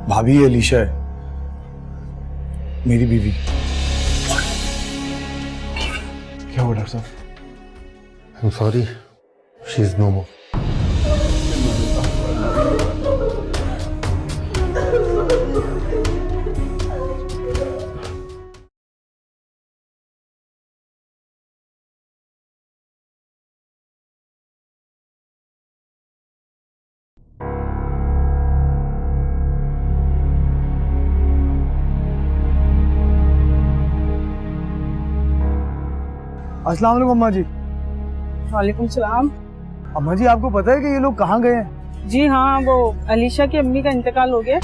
भाभी ये अलीशा है, मेरी बीवी। क्या हुआ डॉक्टर साहब? I'm sorry, she's no more. अस्सलाम वालेकुम अम्मा जी। वालेकुम सलाम। अम्मा जी आपको पता है कि ये लोग कहाँ गए हैं? जी हाँ, वो अलीशा की अम्मी का इंतकाल हो गया।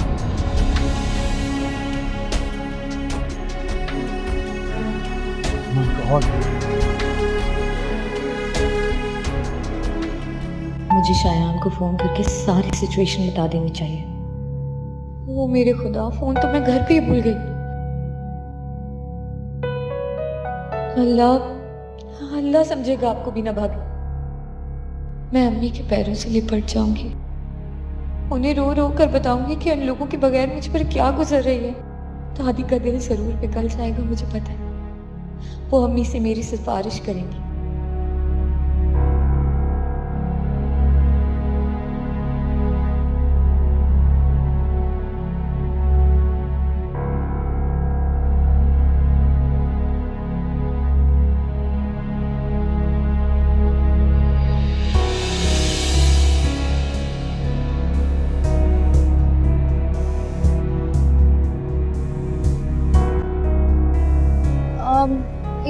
मुझे शायान को फोन करके सारी सिचुएशन बता देनी चाहिए। ओ मेरे खुदा, फोन तो मैं घर पे ही भूल गई। अल्लाह अल्लाह समझेगा आपको भी ना भाभी। मैं अम्मी के पैरों से लिपट जाऊंगी, उन्हें रो रो कर बताऊंगी कि उन लोगों के बगैर मुझ पर क्या गुजर रही है। दादी का दिल जरूर पिघल जाएगा, मुझे पता है। वो अम्मी से मेरी सिफारिश करेंगी।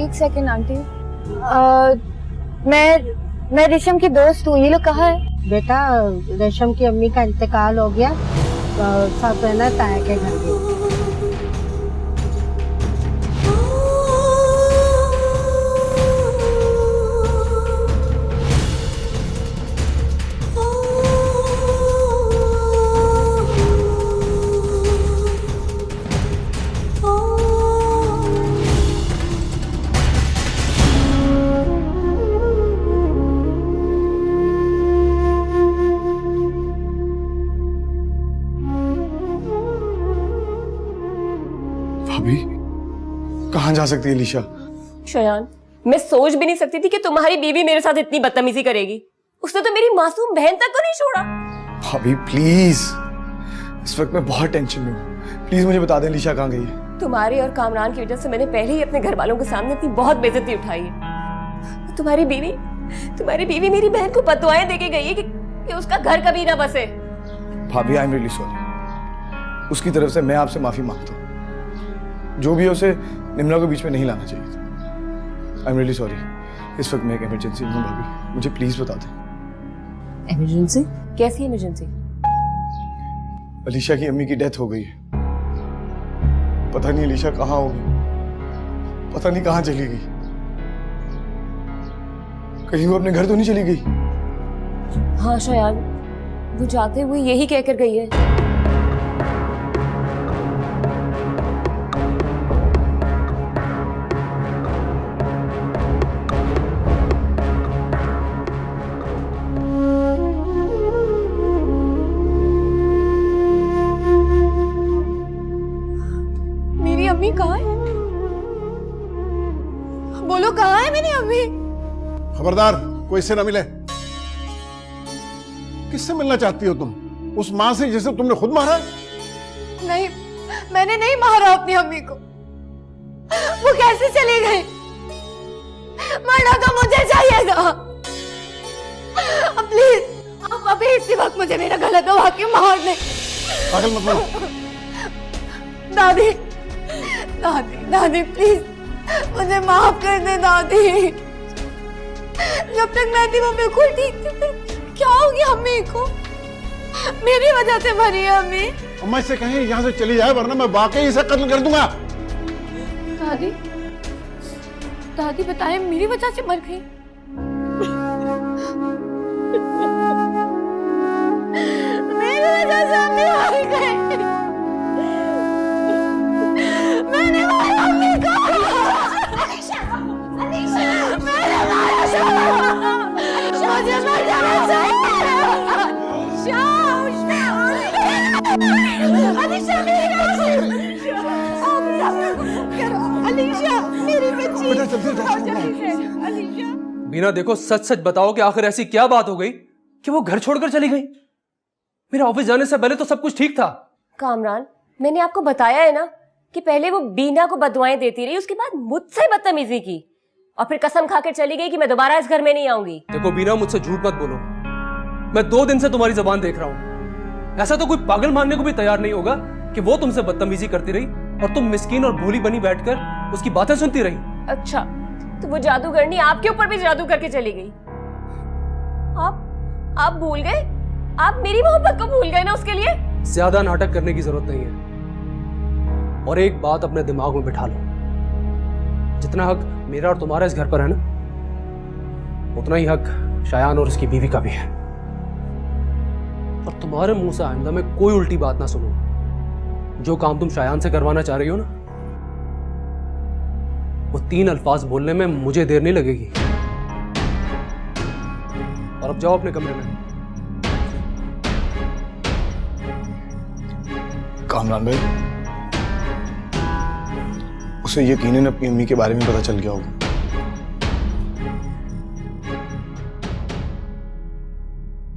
एक सेकेंड आंटी, मैं रेशम की दोस्त हूँ। ये लोग कहाँ है? बेटा रेशम की अम्मी का इंतकाल हो गया, सब है ना ताया के घर गए। भाभी कहाँ जा सकती है अलीशा? शयान, मैं सोच भी नहीं सकती थी कि तुम्हारी बीवी मेरे साथ इतनी बदतमीजी करेगी। उसने तो मेरी मासूम बहन तक को नहीं छोड़ा। भाभी प्लीज, इस वक्त मैं बहुत टेंशन में हूँ, प्लीज मुझे बता दें अलीशा कहाँ गई है? तुम्हारे और कामरान की वजह से मैंने पहले ही अपने घर वालों के सामने अपनी बहुत बेइज्जती उठाई है। तुम्हारी बीवी मेरी बहन को बददुआएं देके गई है कि उसका घर कभी ना बसे। भाभी आई एम रियली सॉरी, उसकी तरफ से मैं आपसे माफी मांगता हूँ। जो भी है उसे निम्रा को बीच में नहीं लाना चाहिए था। I am really sorry. इस वक्त मैं एक इमरजेंसी में हूँ भाभी, मुझे प्लीज बता दें। इमरजेंसी? कैसी इमरजेंसी? अलीशा की अम्मी की डेथ हो गई है। पता नहीं अलीशा कहाँ होगी, पता नहीं कहाँ चली गई। कहीं वो अपने घर तो नहीं चली गई? हाँ शयान, वो जाते हुए यही कहकर गई है। मेरी अम्मी कहाँ है? बोलो कहाँ है मेरी अम्मी? खबरदार, कोई इससे ना मिले। किससे मिलना चाहती हो तुम? उस माँ से जिसे तुमने खुद मारा? नहीं, मैंने नहीं मारा अपनी अम्मी को। वो कैसे चली गई? मरना तो मुझे चाहिएगा। प्लीज आप अभी इसी वक्त मुझे मेरा गला दबा के मार दे। पागल मत बनो। दादी दादी दादी प्लीज मुझे माफ कर दे दादी। जब तक मैं थी वो बिल्कुल ठीक थी, क्या हो गया अम्मी को? मेरी वजह से मरी है अम्मी। अम्मा इससे कहें यहाँ से चली जाए, वरना मैं वाकई इसे कत्ल कर दूंगा। दादी दादी बताएं, मेरी वजह से मर गई? मेरी वजह से अम्मी मर गई। मैंने मारा अम्मी को। मैंने मारा। मुझे मर जाना चाहिए। जल्दी डॉक्टर। बीना देखो, सच सच बताओ कि आखिर ऐसी क्या बात हो गई कि वो घर छोड़कर चली गई? मेरा ऑफिस जाने से पहले तो सब कुछ ठीक था। कामरान, मैंने आपको बताया है ना कि पहले वो बीना को बददुआएं देती रही, उसके बाद मुझसे बदतमीजी की और फिर कसम खाकर चली गई कि मैं दोबारा इस घर में नहीं आऊंगी। देखो बीना, मुझसे झूठ मत बोलो। मैं 2 दिन से तुम्हारी जबान देख रहा हूं। ऐसा तो कोई पागल मानने को भी तैयार नहीं होगा कि वो तुमसे बदतमीजी करती रही और तुम मिस्कीन और भोली बनी बैठकर उसकी बातें सुनती रही। अच्छा, तो वो जादूगरनी आपके ऊपर भी जादू करके चली गई। आप भूल गए? आप मेरी मोहब्बत को भूल गए ना उसके लिए? ज्यादा नाटक करने की जरूरत नहीं है। और एक बात अपने दिमाग में बिठा लो, जितना हक मेरा और तुम्हारा इस घर पर है ना, उतना ही हक शायान और उसकी बीवी का भी है। और तुम्हारे मुंह से आइंदा में कोई उल्टी बात ना सुनो। जो काम तुम शायान से करवाना चाह रही हो ना, वो 3 अल्फाज बोलने में मुझे देर नहीं लगेगी। और अब जाओ अपने कमरे में। कामरान भाई, उसे यकीनन अपनी अम्मी के बारे में पता चल गया होगा।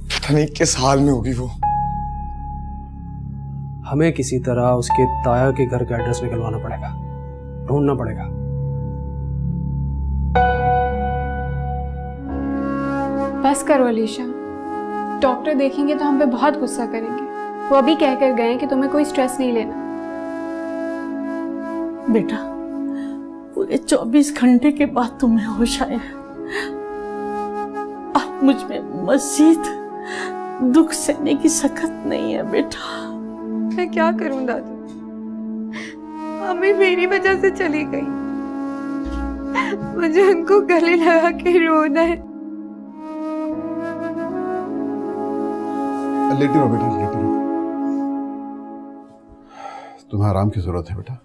पता नहीं किस हाल में होगी वो। हमें किसी तरह उसके ताया के घर का एड्रेस निकलवाना पड़ेगा, ढूंढना पड़ेगा। बस करो अलीशा, डॉक्टर देखेंगे तो हम पे बहुत गुस्सा करेंगे। वो अभी कह कर गए कि तुम्हें कोई स्ट्रेस नहीं लेना। बेटा, पूरे 24 घंटे के बाद तुम्हें होश आया। अब मुझ में मजीद दुख सहने की सकत नहीं है बेटा। मैं क्या करूं दादी, अम्मी मेरी वजह से चली गई। मुझे उनको गले लगा के रोना है। लेटी रहो बेटा, लेटी रहो। तुम्हें आराम की जरूरत है बेटा।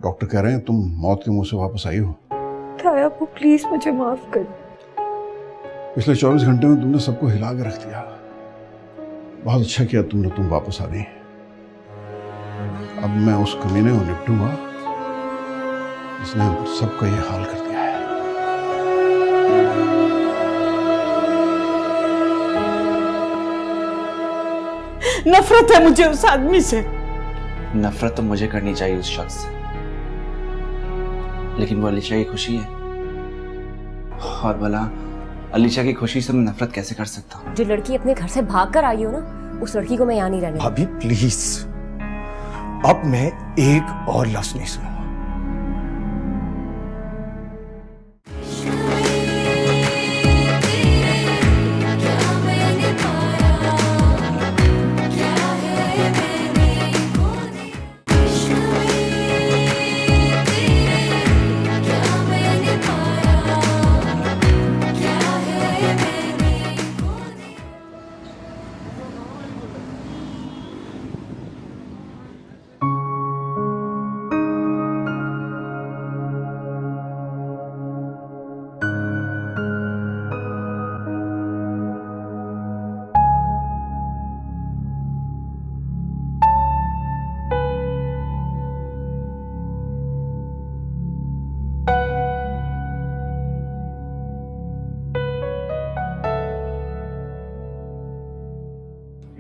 डॉक्टर कह रहे हैं तुम मौत के मुंह से वापस आई हो। ताया वो प्लीज मुझे माफ कर। पिछले 24 घंटे में तुमने सबको हिला के रख दिया। बहुत अच्छा किया तुम वापस आ गई। अब मैं उस कमीने को निपटूंगा जिसने सबका ये हाल कर दिया है। नफरत है मुझे उस आदमी से। नफरत तो मुझे करनी चाहिए उस शख्स से, लेकिन वो अलीशा की खुशी है। और भला अलीशा की खुशी से मैं नफरत कैसे कर सकता हूँ? जो लड़की अपने घर से भाग कर आई हो ना, उस लड़की को मैं यहाँ नहीं रहने। भाभी प्लीज, अब मैं एक और लफ्ज नहीं सुनूंगा।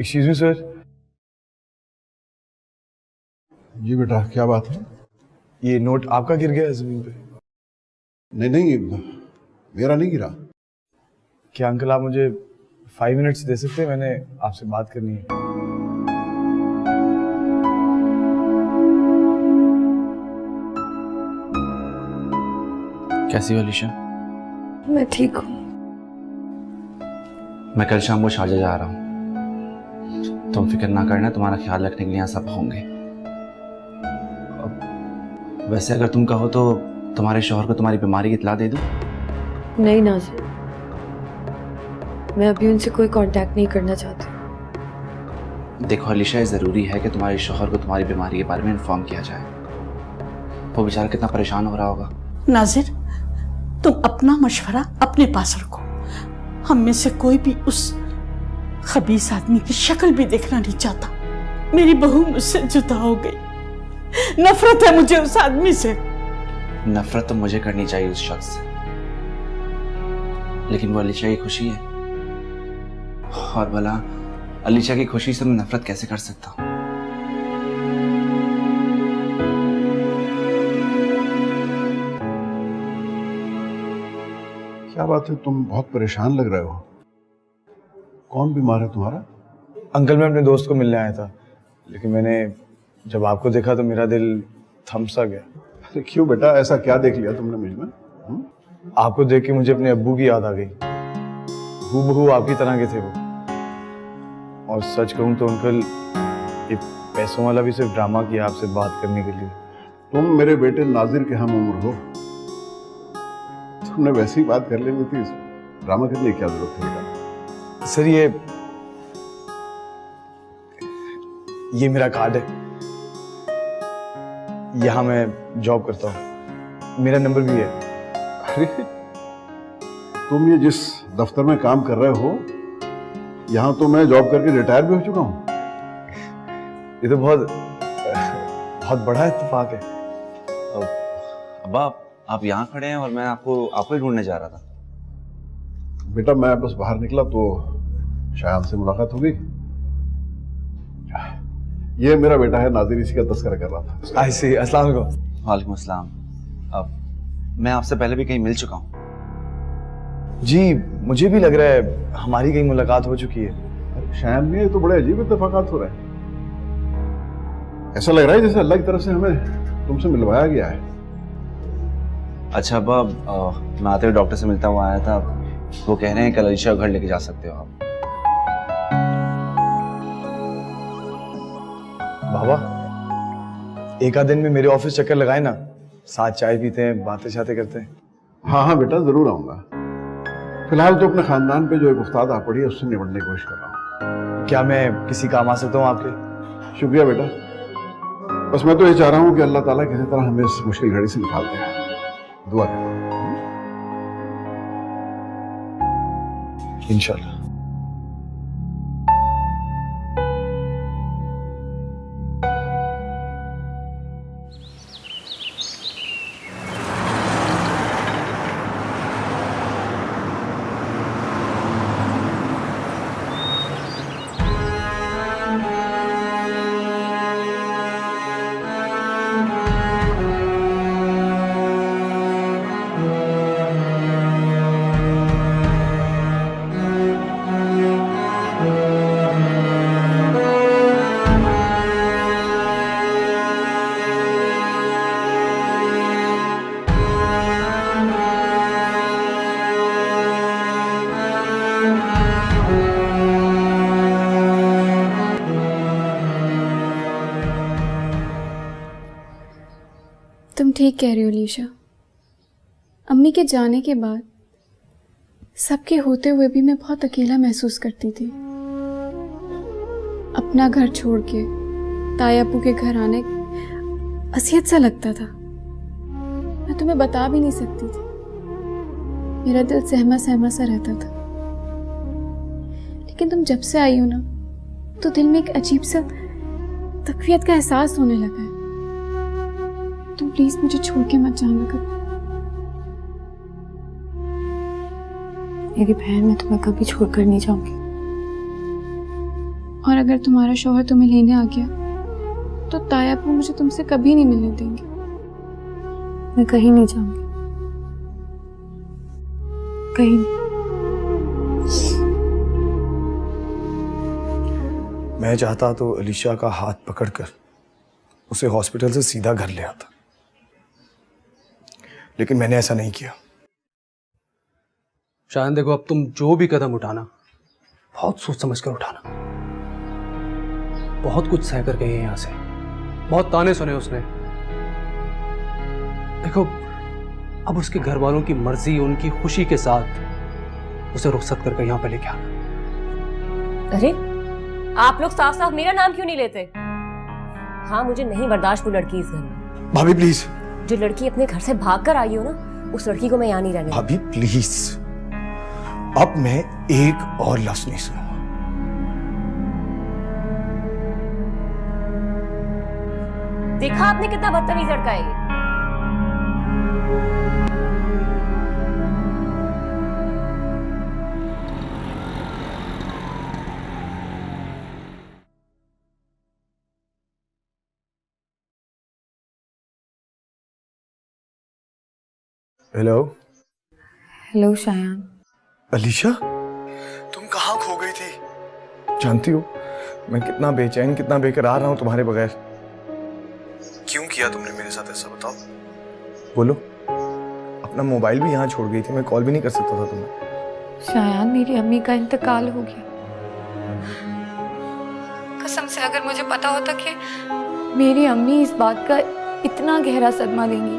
Excuse me sir. जी बेटा, क्या बात है? ये नोट आपका गिर गया है जमीन पे। नहीं, मेरा नहीं गिरा। क्या अंकल आप मुझे 5 मिनट्स दे सकते हैं? मैंने आपसे बात करनी है। कैसी हो अलीशा? मैं ठीक हूँ। मैं कल शाम को शारजा जा रहा हूँ। तुम फिक्र ना करना, तुम्हारा ख्याल रखने के लिए यहाँ सब होंगे। वैसे अगर तुम कहो तो तुम्हारे शौहर को तुम्हारी बीमारी की इत्तला दे दूँ? नहीं नाज़िर, मैं अभी उनसे कोई कांटेक्ट नहीं करना चाहती। देखो अलीशा, ये ज़रूरी है कि तुम्हारे शौहर को तुम्हारी बीमारी के बारे में इन्फॉर्म किया जाए। वो बेचारा कितना परेशान हो रहा होगा। नाज़िर, तुम अपना मशवरा अपने पास रखो। हम में से कोई भी उस खबीस आदमी की शक्ल भी देखना नहीं चाहता। मेरी बहू मुझसे जुदा हो गई। नफरत है मुझे उस आदमी से। नफरत तो मुझे करनी चाहिए उस शख्स से, लेकिन वो अलीशा की खुशी है, और भला अलीशा की खुशी से मैं नफरत कैसे कर सकता हूँ? क्या बात है, तुम बहुत परेशान लग रहे हो। कौन बीमार है तुम्हारा? अंकल, मैं अपने दोस्त को मिलने आया था, लेकिन मैंने जब आपको देखा तो मेरा दिल थम सा गया। अरे क्यों बेटा, ऐसा क्या देख लिया तुमने मुझ में? आपको देख के मुझे अपने अब्बू की याद आ गई। हूबहू आपकी तरह के थे वो। और सच कहूं तो अंकल, ये पैसों वाला भी सिर्फ ड्रामा किया आपसे बात करने के लिए। तुम मेरे बेटे नाजिर के हम उम्र हो, तुमने वैसी बात कर लेनी थी, ड्रामा करने की क्या जरूरत है बेटा? सर, ये मेरा कार्ड है, यहाँ मैं जॉब करता हूँ, मेरा नंबर भी है। अरे तुम ये जिस दफ्तर में काम कर रहे हो, यहाँ तो मैं जॉब करके रिटायर भी हो चुका हूँ। ये तो बहुत बड़ा इत्तेफाक है। अब्बा, आप यहाँ खड़े हैं और मैं आपको ही ढूंढने जा रहा था। बेटा मैं बस बाहर निकला तो शायान से मुलाकात हो गई। ये मेरा बेटा है नाजिर, इसी का तस्करा कर रहा था। आई सी। अस्सलाम वालेकुम। वालेकुम अस्सलाम। अब मैं आपसे पहले भी कहीं मिल चुका हूँ। जी, मुझे भी लग रहा है हमारी कहीं मुलाकात हो चुकी है। शायान में तो बड़े अजीब इत्तेफाकात हो रहे हैं। ऐसा लग रहा है जैसे अल्लाह की तरफ से हमें तुमसे मिलवाया गया है। अच्छा अब्बा, मैं आते हुए डॉक्टर से मिलता हुआ आया था, वो कह रहे हैं कल अलीशा घर लेके जा सकते हो आप। बाबा, एक आध दिन में मेरे ऑफिस चक्कर लगाए ना, साथ चाय पीते हैं, बातें शातें करते हैं। हाँ हाँ बेटा, जरूर आऊंगा। फिलहाल तो अपने खानदान पे जो एक उस्ताद आ पड़ी है उससे निपटने की कोशिश कर रहा हूँ। क्या मैं किसी काम आ सकता हूँ आपके? शुक्रिया बेटा, बस मैं तो ये चाह रहा हूँ कि अल्लाह ताला किसी तरह हमें इस मुश्किल घड़ी से निकाल दे। दुआ करो। इंशाल्लाह। तुम ठीक कह रही हो अलीशा। अम्मी के जाने के बाद सबके होते हुए भी मैं बहुत अकेला महसूस करती थी। अपना घर छोड़ के तायापू के घर आने असियत सा लगता था। मैं तुम्हें बता भी नहीं सकती थी, मेरा दिल सहमा सहमा सा रहता था। लेकिन तुम जब से आई हो ना, तो दिल में एक अजीब सा तकवीयत का एहसास होने लगा है। तुम प्लीज मुझे छोड़ के मत जाना कभी। मेरी बहन, मैं तुम्हें कभी छोड़कर नहीं जाऊंगी। और अगर तुम्हारा शौहर तुम्हें लेने आ गया तो तायापू मुझे तुमसे कभी नहीं मिलने देंगे। मैं कहीं नहीं जाऊंगी, कहीं नहीं। मैं चाहता तो अलीशा का हाथ पकड़कर उसे हॉस्पिटल से सीधा घर ले आता, लेकिन मैंने ऐसा नहीं किया। शायद देखो, अब तुम जो भी कदम उठाना बहुत सोच समझ कर उठाना। बहुत कुछ सह कर गई है यहां से, बहुत ताने सुने उसने। देखो, अब उसके घर वालों की मर्जी, उनकी खुशी के साथ उसे रुखसत करके यहां पे लेके आना। अरे आप लोग साफ साफ मेरा नाम क्यों नहीं लेते? हाँ, मुझे नहीं बर्दाश्त वो लड़की इस घर में। भाभी प्लीज। जो लड़की अपने घर से भाग कर आई हो ना, उस लड़की को मैं यहाँ नहीं रहने। भाभी प्लीज, अब मैं एक और लफ्ज नहीं सुनूंगा। देखा आपने कितना बदतमीज लड़का है ये। हेलो। हेलो शायान। अलीशा, तुम कहाँ खो गई थी? जानती हो मैं कितना बेचैन, कितना बेकरार रहा हूं तुम्हारे बगैर। क्यों किया तुमने मेरे साथ ऐसा, बताओ? बोलो। अपना मोबाइल भी यहाँ छोड़ गई थी, मैं कॉल भी नहीं कर सकता था तुम्हें। शायान, मेरी अम्मी का इंतकाल हो गया। कसम से अगर मुझे पता होता कि मेरी अम्मी इस बात का इतना गहरा सदमा देंगी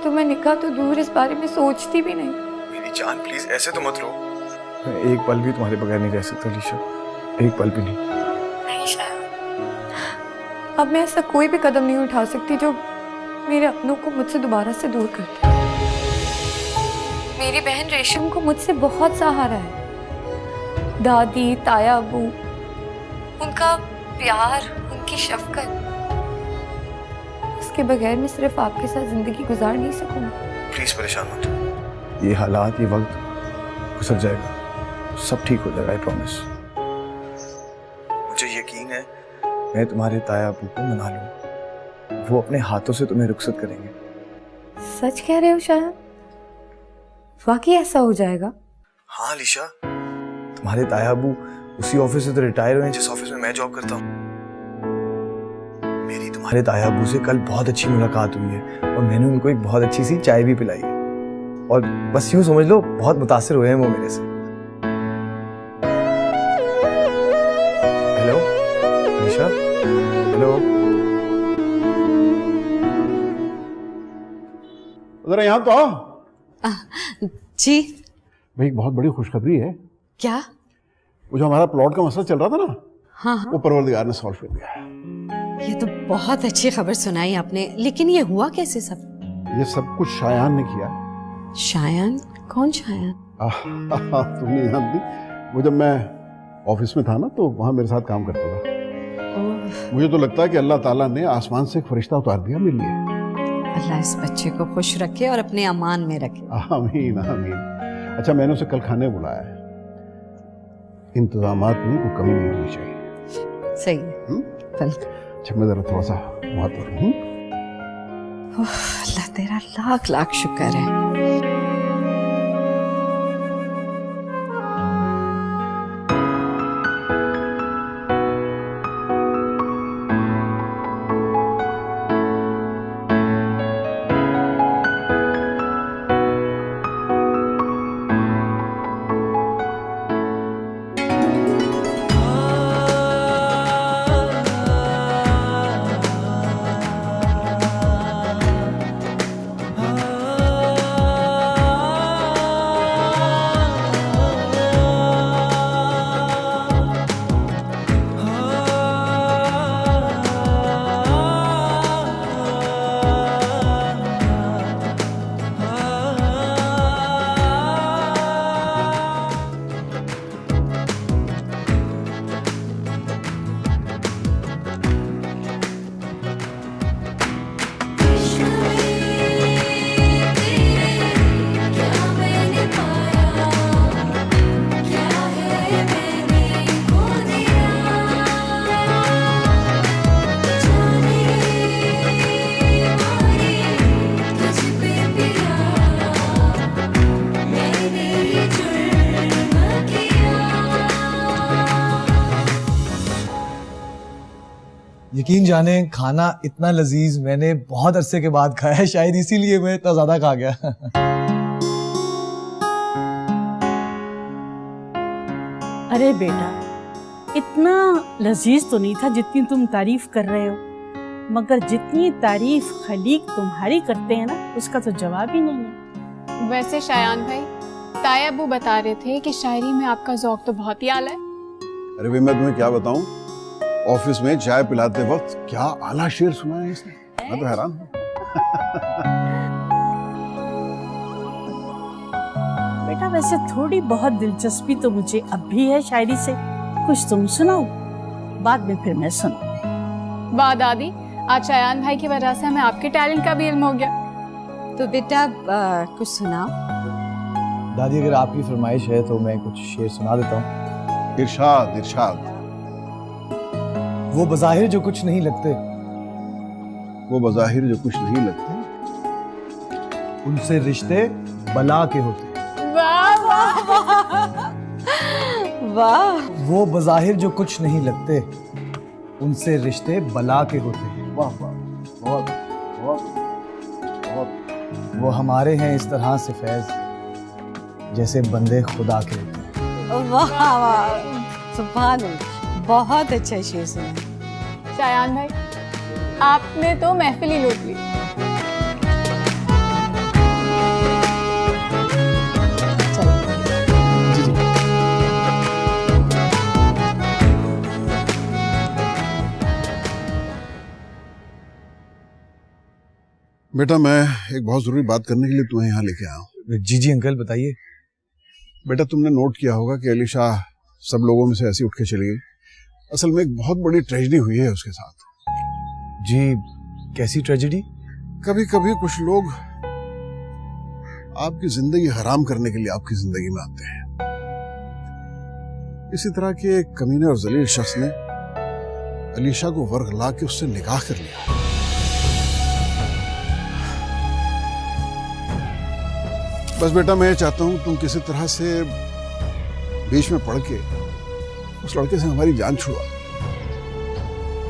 तो मैं निकाह तो दूर इस बारे में सोचती भी नहीं। मेरी जान प्लीज ऐसे तो मत रो। मैं एक पल भी तुम्हारे बगैर नहीं रह सकता अलीशा, एक पल भी नहीं। नहीं शायद अब मैं ऐसा कोई भी कदम नहीं उठा सकती जो मेरे अपनों को मुझसे दोबारा से दूर कर दे। मेरी बहन रेशम को मुझसे बहुत सहारा है। दादी, ताया, अबू, उनका प्यार, उनकी शफकत, उसके बगैर मैं सिर्फ आपके साथ जिंदगी गुजार नहीं सकूंगी। प्लीज परेशान मत हो, ये हालात, ये वक्त गुजर जाएगा, सब ठीक हो जाएगा, आई प्रॉमिस। मुझे यकीन है मैं तुम्हारे ताया अबू को मना लूंगा, वो अपने हाथों से तुम्हें रुखसत करेंगे। सच कह रहे हो शायद? वाकई ऐसा हो जाएगा? हाँ अलीशा, तुम्हारे ताया अबू उसी ऑफिस से तो रिटायर हुए हैं जिस ऑफिस में मैं जॉब करता हूँ। मेरी तुम्हारे ताया अबू से कल बहुत अच्छी मुलाकात हुई है और मैंने उनको एक बहुत अच्छी सी चाय भी पिलाई है और बस यूं समझ लो बहुत मुतासिर हुए हैं वो मेरे से। Hello Alisha, hello. उधर यहाँ तो आओ। जी। भाई एक बहुत बड़ी खुशखबरी है। क्या? वो जो हमारा प्लॉट का मसला चल रहा था ना, हाँ हाँ, वो परवरदिगार ने सॉल्व कर दिया है। ये तो बहुत अच्छी खबर सुनाई आपने, लेकिन ये हुआ कैसे सब? ये सब कुछ शायान ने किया। शायान? कौन शायान? तुम नहीं जानती, वो जब मैं ऑफिस में था ना तो वहाँ मेरे साथ काम करता था। मुझे तो लगता है कि अल्लाह ताला ने आसमान से एक फरिश्ता उतार दिया मेरे लिए। अल्लाह इस बच्चे को खुश रखे और अपने अमान में रखे। आमीन आमीन। अच्छा, मैंने उसे कल खाने बुलाया है, इंतजामात में कोई कमी नहीं होनी चाहिए। सही है। अच्छा मैं जरा थोड़ा सा वहाँ तो अल्लाह तेरा लाख लाख शुक्र है। यकीन जाने खाना इतना लजीज मैंने बहुत अरसे के बाद खाया है, शायद इसीलिए मैं इतना ज्यादा खा गया। अरे बेटा, इतना लजीज तो नहीं था जितनी तुम तारीफ कर रहे हो, मगर जितनी तारीफ खलीक तुम्हारी करते हैं ना, उसका तो जवाब ही नहीं है। वैसे शायान भाई, ताया अबू बता रहे थे कि शायरी में आपका ज़ौक तो बहुत ही आला है। अरे भाई मैं तुम्हें क्या बताऊं, ऑफिस में चाय पिलाते वक्त क्या आला शेर सुना है इसने, मैं तो हैरान हूं। बेटा वैसे थोड़ी बहुत दिलचस्पी तो मुझे अब भी है शायरी से, कुछ तुम सुनाओ, बाद में फिर मैं सुनाऊं। वाह दादी, आज शायान भाई की वजह से हमें आपके टैलेंट का भी इल्म हो गया। तो बेटा कुछ सुनाओ। दादी अगर आपकी फरमाइश है तो मैं कुछ शेर सुना देता हूँ। इरशाद इरशाद। वो बज़ाहिर जो कुछ नहीं लगते, वो बज़ाहिर जो कुछ नहीं लगते, उनसे रिश्ते बला के होते। वाह वाह वाह वाह। वो बज़ाहिर जो कुछ नहीं लगते, उनसे रिश्ते बला के होते हैं। वाह वाह, बहुत बहुत बहुत। वो हमारे हैं इस तरह से फैज, जैसे बंदे खुदा के होते हैं। वाह वाह, सुभान अल्लाह, बहुत अच्छा शेर सुना। शायान भाई, आपने तो महफिल ही लूट ली। बेटा मैं एक बहुत जरूरी बात करने के लिए तुम्हें यहाँ लेके आया हूँ। जी अंकल बताइए। बेटा तुमने नोट किया होगा कि अलीशा सब लोगों में से ऐसी उठ के चली गई। असल में एक बहुत बड़ी ट्रेजेडी हुई है उसके साथ। जी कैसी ट्रेजेडी? कभी कभी कुछ लोग आपकी जिंदगी हराम करने के लिए आपकी जिंदगी में आते हैं। इसी तरह के एक कमीने और जलील शख्स ने अलीशा को वर्गला के उससे निकाह कर लिया। बस बेटा मैं चाहता हूं तुम किसी तरह से बीच में पड़ के उस लड़के से हमारी जान छुड़वा,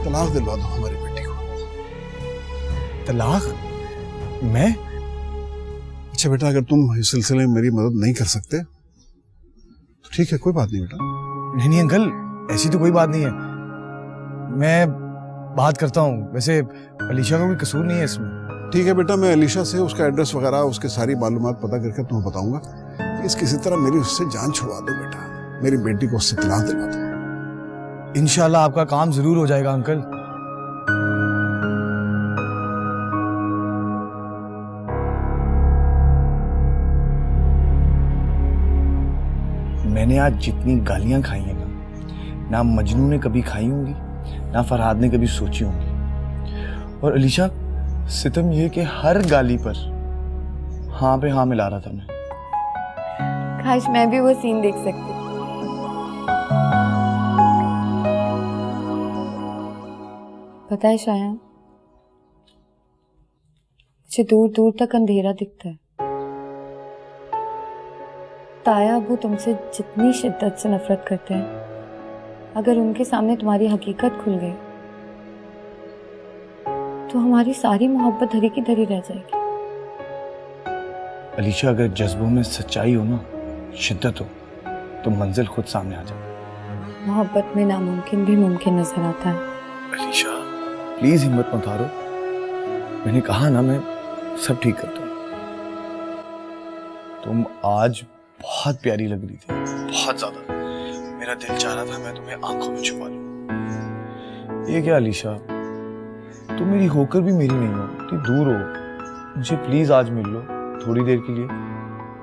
तलाक दिलवा दो हमारी बेटी को। तलाक? मैं? अच्छा बेटा अगर तुम इस सिलसिले में मेरी मदद नहीं कर सकते तो ठीक है, कोई बात नहीं बेटा। नहीं अंकल, ऐसी तो कोई बात नहीं है, मैं बात करता हूँ। वैसे अलीशा का कोई कसूर नहीं है इसमें। ठीक है बेटा, मैं अलीशा से उसका एड्रेस वगैरह उसके सारी मालूमात पता करके तुम्हें बताऊंगा। प्लीज किसी तरह मेरी उससे जान छुड़वा दो बेटा, मेरी बेटी को उससे तलाक दिलवा दो। इंशाल्लाह आपका काम जरूर हो जाएगा अंकल। मैंने आज जितनी गालियां खाई हैं ना मजनू ने कभी खाई होंगी, ना फरहाद ने कभी सोची होंगी। और अलीशा, सितम ये कि हर गाली पर हाँ पे हाँ मिला रहा था मैं। काश मैं भी वो सीन देख सकती। पता है शायन, मुझे दूर दूर तक अंधेरा दिखता है। ताया अबू तुमसे जितनी शिद्दत से नफरत करते हैं, अगर उनके सामने तुम्हारी हकीकत खुल गई तो हमारी सारी मोहब्बत धरी की धरी रह जाएगी। अलीशा, अगर जज्बों में सच्चाई हो ना, शिद्दत हो, तो मंजिल खुद सामने आ जाए। मोहब्बत में नामुमकिन भी मुमकिन नजर आता है। अलीशा प्लीज हिम्मत मत हारो, मैंने कहा ना मैं सब ठीक कर दूं। तुम आज बहुत प्यारी लग रही थी, बहुत ज्यादा। मेरा दिल चाह रहा था मैं तुम्हें आंखों में छुपा लूं। ये क्या अलीशा, तुम मेरी होकर भी मेरी नहीं हो, तुम दूर हो। मुझे प्लीज आज मिल लो थोड़ी देर के लिए।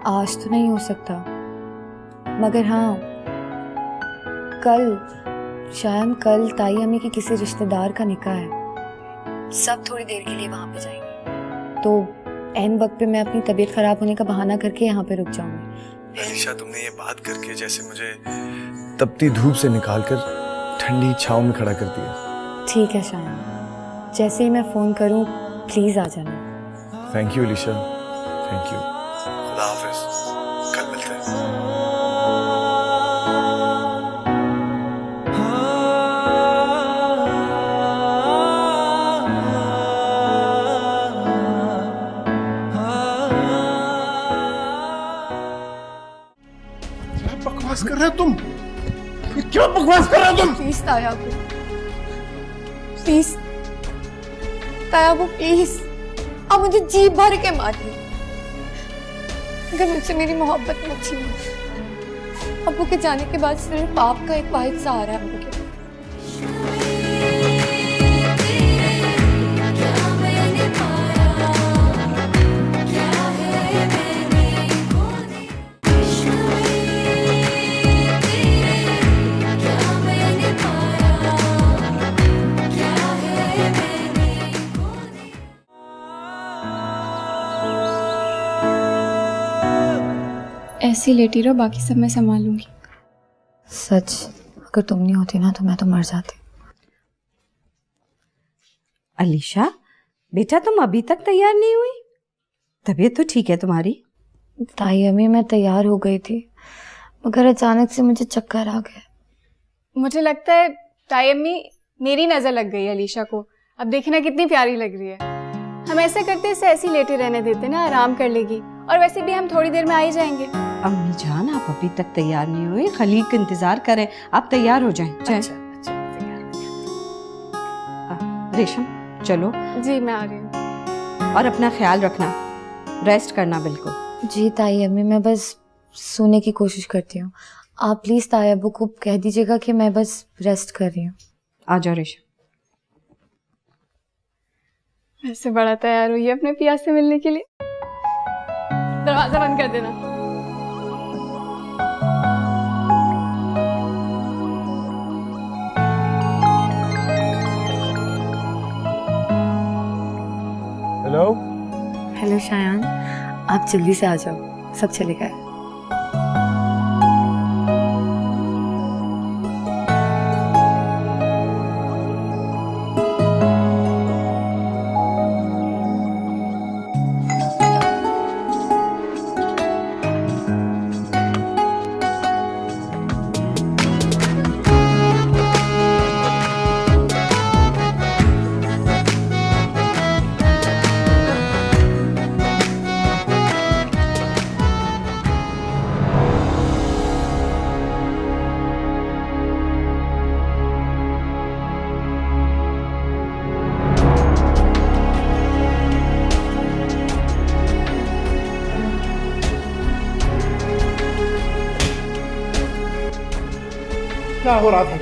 आज तो नहीं हो सकता, मगर हाँ कल, शायद कल ताई अम्मी के किसी रिश्तेदार का निकाह है। सब थोड़ी देर के लिए वहां पे जाएंगे, तो ऐन वक्त पे मैं अपनी तबीयत खराब होने का बहाना करके यहाँ पे रुक जाऊंगी। अलीशा, तुमने ये बात करके जैसे मुझे तपती धूप से निकालकर ठंडी छांव में खड़ा कर दिया। ठीक है शायद, जैसे ही मैं फोन करूं प्लीज आ जाना। Thank you Alisha, thank you. खुदा हाफिज, कल मिलते हैं। बकवास कर रहे हो तुम? क्या बकवास कर रहे हो तुम? प्लीज तायाबू, प्लीज तायाबू, प्लीज अब मुझे जी भर के मारिए। अगर मुझसे मेरी मोहब्बत न छीनी, अबू के जाने के बाद सिर्फ आपका एक वाहिद सहारा है मुझे। ऐसे ही लेटी रहो, बाकी सब मैं संभालूंगी। सच, अगर तुम नहीं होती ना तो मैं तो मर जाती। अलीशा बेटा, तुम अभी तक तैयार नहीं हुई? तबीयत तो ठीक है तुम्हारी? ताई अम्मी, मैं तैयार हो गई थी मगर अचानक से मुझे चक्कर आ गया। मुझे लगता है ताई अम्मी मेरी नजर लग गई अलीशा को। अब देखना कितनी प्यारी लग रही है। हम ऐसा करते इसे ऐसे ही लेटे रहने देते ना, आराम कर लेगी। और वैसे भी हम थोड़ी देर में आ ही जाएंगे। अम्मी जान, आप अभी तक तैयार नहीं हुए, खलीक का इंतजार करें। आप तैयार हो जाएं। अच्छा, रेशम चलो। जी मैं आ रही हूँ। और अपना ख्याल रखना, रेस्ट करना बिल्कुल। जी ताई अम्मी, मैं बस सोने की कोशिश करती हूँ। आप प्लीज ताई अब्बू को कह दीजिएगा कि मैं बस रेस्ट कर रही हूँ। आ जाओ रेशम। ऐसे बड़ा तैयार हुई है अपने पिया से मिलने के लिए। दरवाजा बंद कर देना। हेलो। हेलो शायान, आप जल्दी से आ जाओ, सब चले गए। क्या हो रहा था?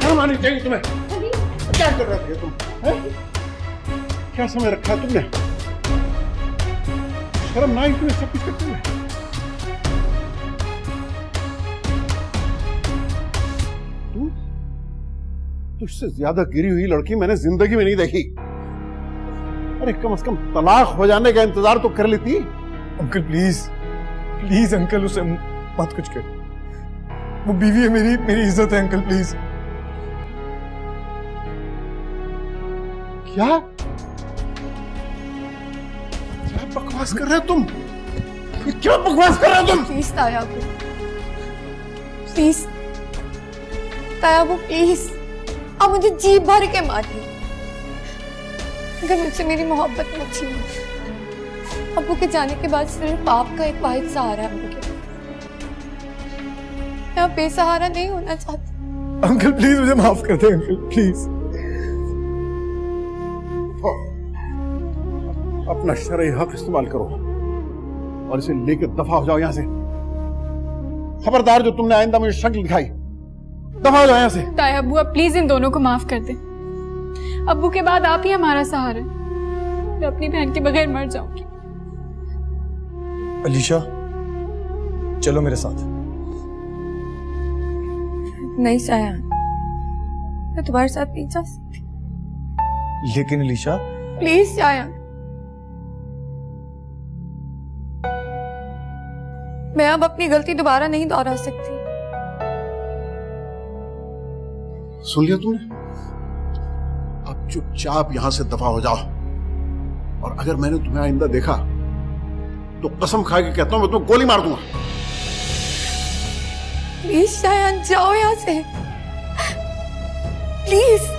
शर्म आनी चाहिए तुम्हें। क्या कर रहे थे तुम? क्या समय रखा तुमने? शर्म ना ही तुम्हें सब कुछ करते हुए। तुझसे ज्यादा गिरी हुई लड़की मैंने जिंदगी में नहीं देखी। अरे कम से कम तलाक हो जाने का इंतजार तो कर लेती। अंकल प्लीज प्लीज अंकल, उसे मत कुछ कर। वो बीवी है मेरी, मेरी इज्जत है अंकल प्लीज। क्या क्या बकवास कर रहे हो तुम? क्या बकवास कर रहे हो तुम? प्लीज ताया को, प्लीज ताया वो, प्लीज आप मुझे जी भर के मारिए। अगर मुझसे मेरी मोहब्बत मत छीनो। अब्बू के जाने के बाद सिर्फ आपका एक वाहिद सहारा है मुझे। मैं बेसहारा नहीं होना चाहती। अंकल प्लीज मुझे माफ कर दे अंकल प्लीज। अपना शरई हक इस्तेमाल करो और इसे लेकर दफा हो जाओ यहां से। खबरदार, जो तुमने आइंदा मुझे शक्ल दिखाई, दफा हो जाओ यहां से। ताया अब्बू, आप प्लीज इन दोनों को माफ कर दें। अब्बू के बाद आप ही हमारा सहारा है। मैं अपनी बहन के बगैर मर जाऊंगी। अलीशा चलो मेरे साथ। नहीं शायान, मैं तुम्हारे साथ नहीं जा सकती। लेकिन अलीशा प्लीज शायान, मैं अब अपनी गलती दोबारा नहीं दोहरा सकती। सुन लिया तुमने? अब चुपचाप यहां से दफा हो जाओ। और अगर मैंने तुम्हें आइंदा देखा तो कसम खा के कहता हूं मैं तुम्हें गोली मार दूंगा। प्लीज शायान, जाओ यहां से प्लीज।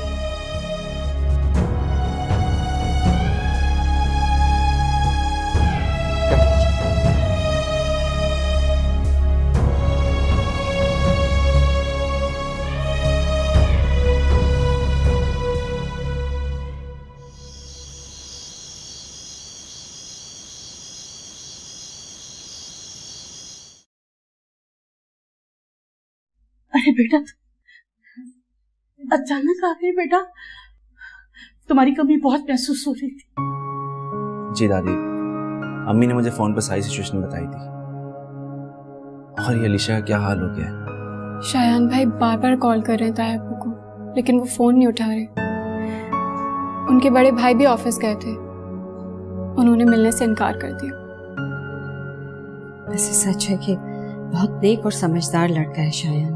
अरे बेटा, अचानक आ गए बेटा। तुम्हारी कमी बहुत महसूस हो रही थी। जी दादी, अम्मी ने मुझे फोन पर सारी सिचुएशन बताई थी। और ये अलीशा का क्या हाल हो गया है? शायान भाई बार बार कॉल कर रहे हैं ताया अब्बू को, लेकिन वो फोन नहीं उठा रहे। उनके बड़े भाई भी ऑफिस गए थे, उन्होंने मिलने से इनकार कर दिया। वैसे सच है कि बहुत नेक और समझदार लड़का है शायान।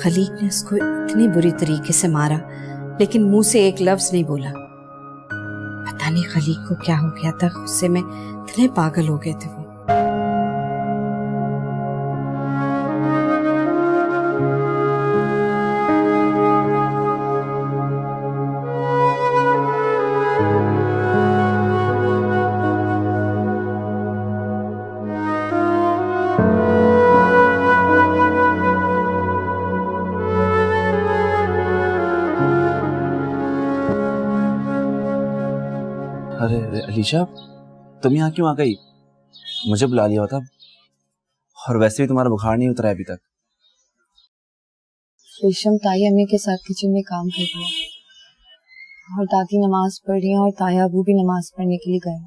खलीक ने उसको इतनी बुरी तरीके से मारा, लेकिन मुंह से एक लफ्ज नहीं बोला। पता नहीं खलीक को क्या हो गया था, गुस्से में इतने पागल हो गए थे वो। अरे अलीशा, तुम यहाँ क्यों आ गई? मुझे बुला लिया होता। और वैसे भी तुम्हारा बुखार नहीं उतरा है अभी तक। रेशम ताई अम्मी के साथ किचन में काम कर रही है और दादी नमाज पढ़ रही है और ताया अबू भी नमाज पढ़ने के लिए गए।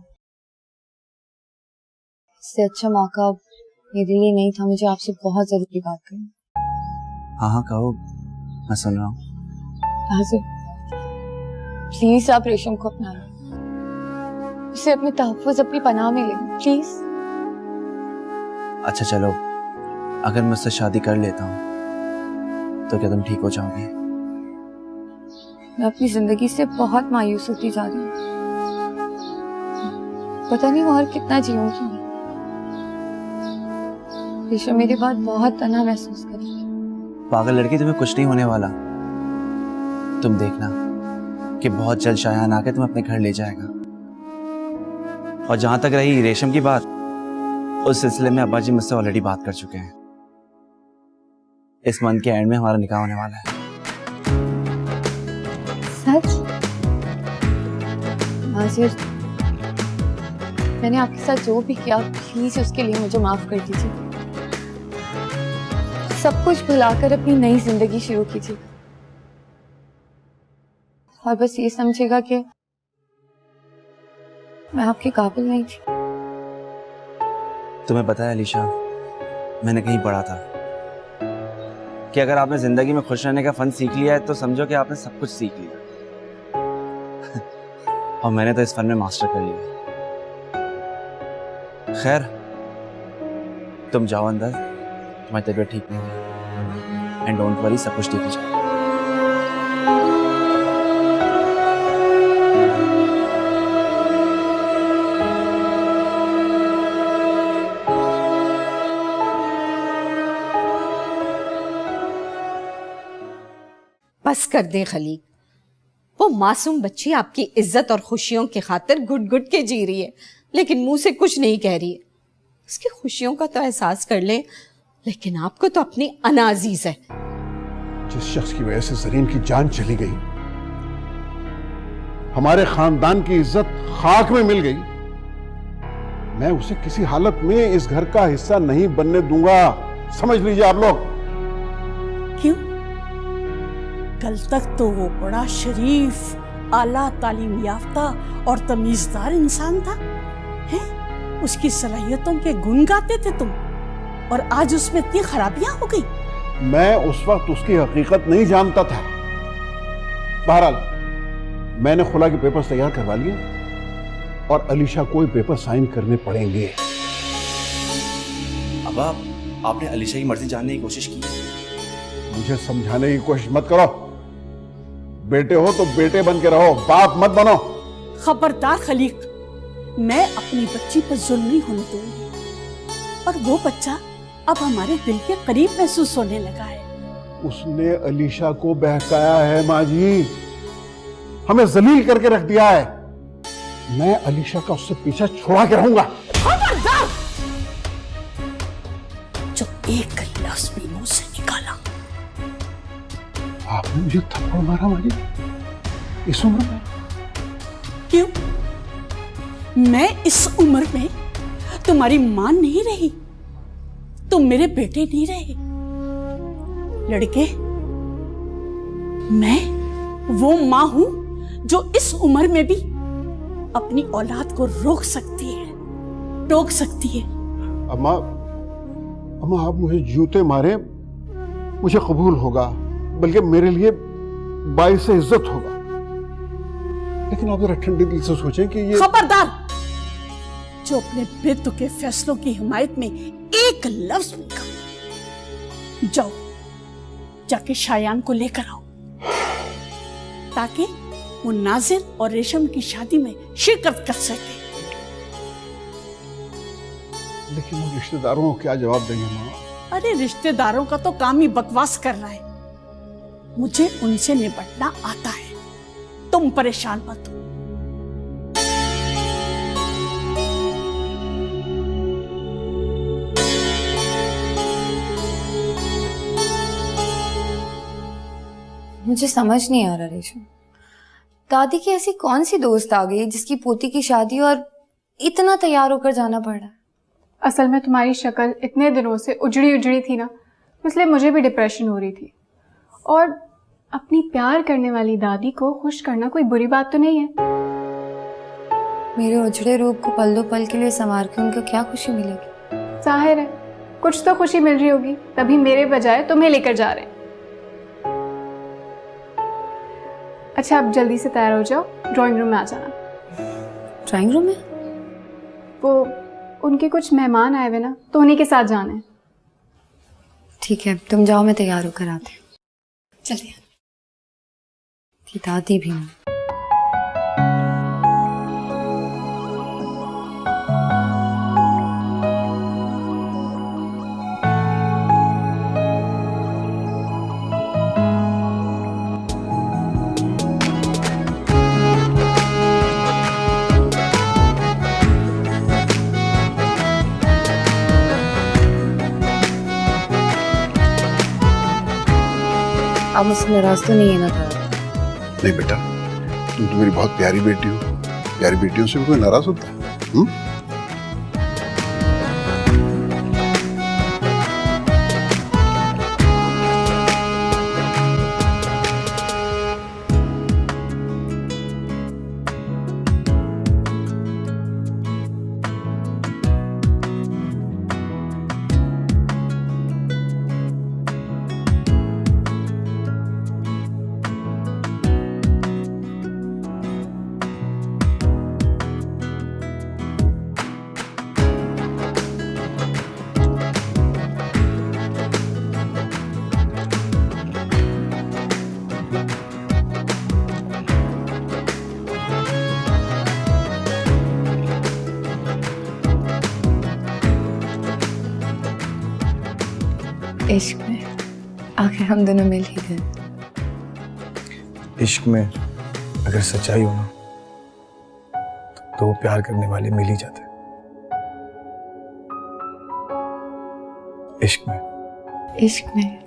इससे अच्छा मौका मेरे लिए नहीं था। मुझे आपसे बहुत जरूरी बात करनी। हाँ हाँ कहो, मैं सुन रहा हूँ। प्लीज आप रेशम को अपना लें, उसे अपने तहफ़्फ़ुज़ अपनी पनाह में लें प्लीज। अच्छा चलो, अगर मैं उससे शादी कर लेता हूँ तो क्या तुम ठीक हो जाओगी? मैं अपनी जिंदगी से बहुत मायूस होती जा रही हूँ। पता नहीं और कितना जीऊंगी मैं। रेशम मेरी बात बहुत तन्हा महसूस कर रही है। पागल लड़की, तुम्हें कुछ नहीं होने वाला। तुम देखना कि बहुत जल्द शायान आके तुम्हें अपने घर ले जाएगा। और जहां तक रही रेशम की बात, उस सिलसिले में अब्बा जी मुझसे ऑलरेडी बात कर चुके हैं। इस मंथ के एंड में हमारा निकाह होने वाला है। सच? नाज़िर, मैंने आपके साथ जो भी किया प्लीज उसके लिए मुझे माफ कर दीजिए। सब कुछ भुलाकर अपनी नई जिंदगी शुरू कीजिए और बस ये समझेगा कि मैं आपके काबिल नहीं थी। तुम्हें पता है अलीशा, मैंने कहीं पढ़ा था कि अगर आपने जिंदगी में खुश रहने का फन सीख लिया है तो समझो कि आपने सब कुछ सीख लिया। और मैंने तो इस फन में मास्टर कर लिया। खैर, तुम जाओ अंदर, तुम्हारी तबीयत ठीक नहीं है। एंड डोंट वरी, सब कुछ ठीक हो जाएगा। बस कर दे खलीक, वो मासूम बच्ची आपकी इज्जत और खुशियों की खातिर घुट घुट के जी रही है, लेकिन मुंह से कुछ नहीं कह रही है। उसकी खुशियों का तो एहसास कर ले, लेकिन आपको तो अपनी अना अजीज है। जिस शख्स की वजह से जरीन की जान चली गई, हमारे खानदान की इज्जत खाक में मिल गई, मैं उसे किसी हालत में इस घर का हिस्सा नहीं बनने दूंगा। समझ लीजिए आप लोग। क्यों? कल तक तो वो बड़ा शरीफ, आला तालीम याफ्ता और तमीजदार इंसान था, हैं? उसकी सलाहियतों के गुण गाते थे तुम, और आज उसमें इतनी खराबियां हो गई। मैं उस वक्त उसकी हकीकत नहीं जानता था। बहरहाल, मैंने खुला के पेपर्स तैयार करवा लिए और अलीशा को पेपर साइन करने पड़ेंगे। अब आपने अलीशा की मर्जी जानने की कोशिश की? मुझे समझाने की कोशिश मत करो। बेटे हो तो बेटे बन के रहो, बाप मत बनो। खबरदार खलीक, मैं अपनी बच्ची पर जुल्म नहीं होने दूंगी। और वो बच्चा अब हमारे दिल के करीब महसूस होने लगा है। उसने अलीशा को बहकाया है माँ जी, हमें जलील करके रख दिया है। मैं अलीशा का उससे पीछा छुड़ा के रहूंगा। खबरदार! जो एक लफ्ज भी मुंह से निकाला। आपने मुझे थप्पड़ मारा माँ जी इस उम्र में? क्यों? मैं इस उम्र में तुम्हारी मां नहीं रही, तुम मेरे बेटे नहीं रहे। लड़के, मैं वो मां हूं जो इस उम्र में भी अपनी औलाद को रोक सकती है, टोक सकती है। अम्मा, अम्मा आप मुझे जूते मारे मुझे कबूल होगा, बल्कि मेरे लिए बाइस इज्जत होगा। लेकिन आप जरा ठंडे दिल से सोचें कि ये। खबरदार! जो अपने बेटों के फैसलों की हिमायत में एक लफ्ज भी कहा। जाओ, जाके शायान को लेकर आओ ताकि वो नाजिर और रेशम की शादी में शिरकत कर सके। लेकिन वो रिश्तेदारों को क्या जवाब देंगे माँ? अरे रिश्तेदारों का तो काम ही बकवास कर रहा है। मुझे उनसे निपटना आता है, तुम परेशान मत हो। मुझे समझ नहीं आ रहा रेशम, दादी की ऐसी कौन सी दोस्त आ गई जिसकी पोती की शादी और इतना तैयार होकर जाना पड़ रहा है। असल में तुम्हारी शक्ल इतने दिनों से उजड़ी उजड़ी थी ना, इसलिए मुझे भी डिप्रेशन हो रही थी। और अपनी प्यार करने वाली दादी को खुश करना कोई बुरी बात तो नहीं है। मेरे उजड़े रूप को पल दो पल के लिए संवार के उनको क्या खुशी मिलेगी? जाहिर है कुछ तो खुशी मिल रही होगी, तभी मेरे बजाय तुम्हें लेकर जा रहे हैं। अच्छा, अब जल्दी से तैयार हो जाओ, ड्राइंग रूम में आ जाना। ड्राइंग रूम में? वो उनके कुछ मेहमान आए हुए ना, तो उन्हीं के साथ जाना है। ठीक है, तुम जाओ, मैं तैयार होकर आती हूँ। चलिए। कि दादी भी ना। आप मुझसे नाराज तो नहीं है ना था? नहीं बेटा, तुम तो मेरी बहुत प्यारी बेटी हो। प्यारी बेटियों से भी कोई नाराज होता है? इश्क में आखिर हम दोनों मिल ही गए। इश्क में अगर सच्चाई हो ना, तो वो प्यार करने वाले मिल ही जाते हैं। इश्क में